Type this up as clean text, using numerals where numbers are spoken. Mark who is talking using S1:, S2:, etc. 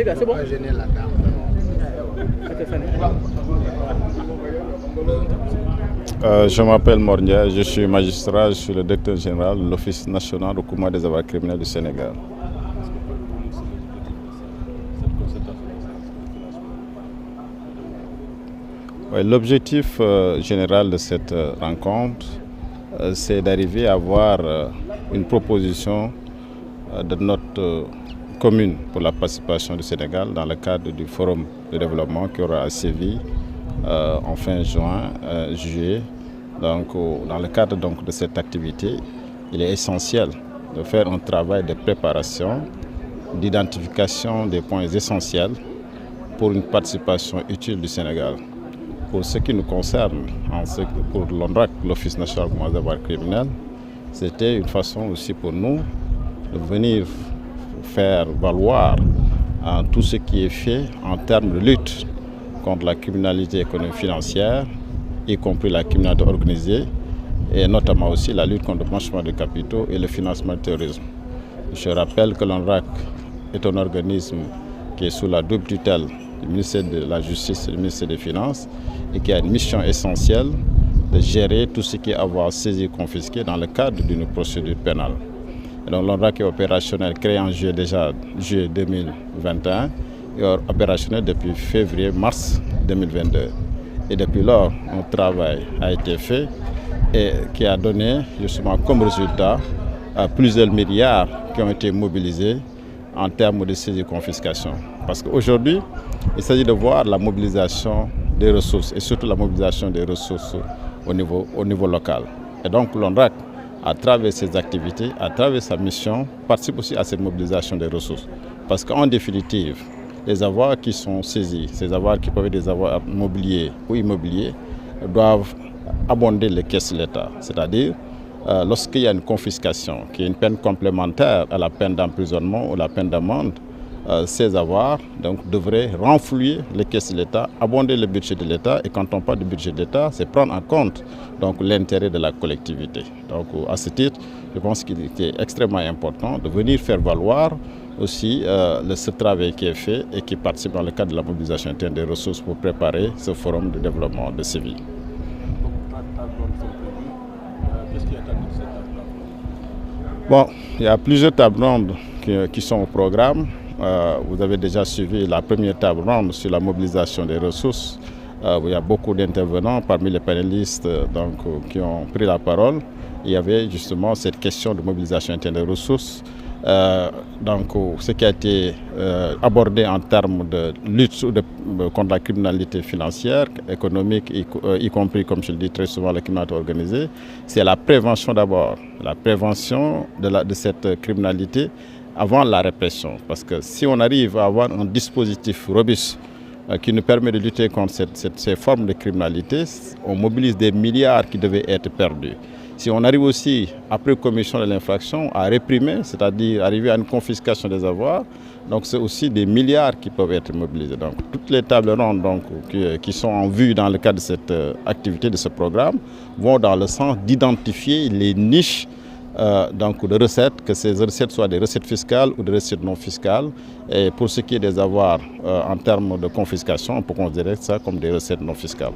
S1: gars, c'est bon.
S2: Je m'appelle Mornia, je suis magistrat, je suis le directeur général de l'Office national de recouvrement des avoirs criminels du Sénégal. Ouais, l'objectif général de cette rencontre, c'est d'arriver à avoir une proposition de notre commune pour la participation du Sénégal dans le cadre du forum de développement qui aura à Séville en fin juillet. Donc, dans le cadre de cette activité, il est essentiel de faire un travail de préparation, d'identification des points essentiels pour une participation utile du Sénégal. Pour ce qui nous concerne, pour l'ONRAC, l'Office national des avoirs criminels, c'était une façon aussi pour nous de venir faire valoir tout ce qui est fait en termes de lutte contre la criminalité économique financière, y compris la criminalité organisée, et notamment aussi la lutte contre le blanchiment de capitaux et le financement du terrorisme. Je rappelle que l'ONRAC est un organisme qui est sous la double tutelle du ministère de la Justice et du ministère des Finances et qui a une mission essentielle de gérer tout ce qui est avoir saisi et confisqué dans le cadre d'une procédure pénale. Et donc l'ONRAC est opérationnel, créé en juillet 2021 et opérationnel depuis février-mars 2022. Et depuis lors, un travail a été fait et qui a donné justement comme résultat plusieurs milliards qui ont été mobilisés en termes de saisie et confiscation. Parce qu'aujourd'hui, il s'agit de voir la mobilisation des ressources et surtout la mobilisation des ressources au niveau local. Et donc l'ONRAC, à travers ses activités, à travers sa mission, participe aussi à cette mobilisation des ressources. Parce qu'en définitive, les avoirs qui sont saisis, ces avoirs qui peuvent être des avoirs mobiliers ou immobiliers, doivent abonder les caisses de l'État. C'est-à-dire, lorsqu'il y a une confiscation, qui est une peine complémentaire à la peine d'emprisonnement ou la peine d'amende, ces avoirs devraient renflouer les caisses de l'État, abonder le budget de l'État. Et quand on parle du budget de l'État, c'est prendre en compte l'intérêt de la collectivité. Donc à ce titre, je pense qu'il est extrêmement important de venir faire valoir aussi ce travail qui est fait et qui participe dans le cadre de la mobilisation interne des ressources pour préparer ce forum de développement de Séville. Bon, il y a plusieurs tables rondes qui sont au programme. Vous avez déjà suivi la première table ronde sur la mobilisation des ressources. Il y a beaucoup d'intervenants parmi les panélistes qui ont pris la parole. Il y avait justement cette question de mobilisation interne des ressources. Ce qui a été abordé en termes de lutte contre la criminalité financière, économique, y compris, comme je le dis très souvent, la criminalité organisée, c'est la prévention d'abord, la prévention de cette criminalité avant la répression. Parce que si on arrive à avoir un dispositif robuste qui nous permet de lutter contre ces formes de criminalité, on mobilise des milliards qui devaient être perdus. Si on arrive aussi, après commission de l'infraction, à réprimer, c'est-à-dire arriver à une confiscation des avoirs, donc c'est aussi des milliards qui peuvent être mobilisés. Donc toutes les tables rondes qui sont en vue dans le cadre de cette activité, de ce programme, vont dans le sens d'identifier les niches de recettes, que ces recettes soient des recettes fiscales ou des recettes non fiscales. Et pour ce qui est des avoirs en termes de confiscation, on peut considérer ça comme des recettes non fiscales.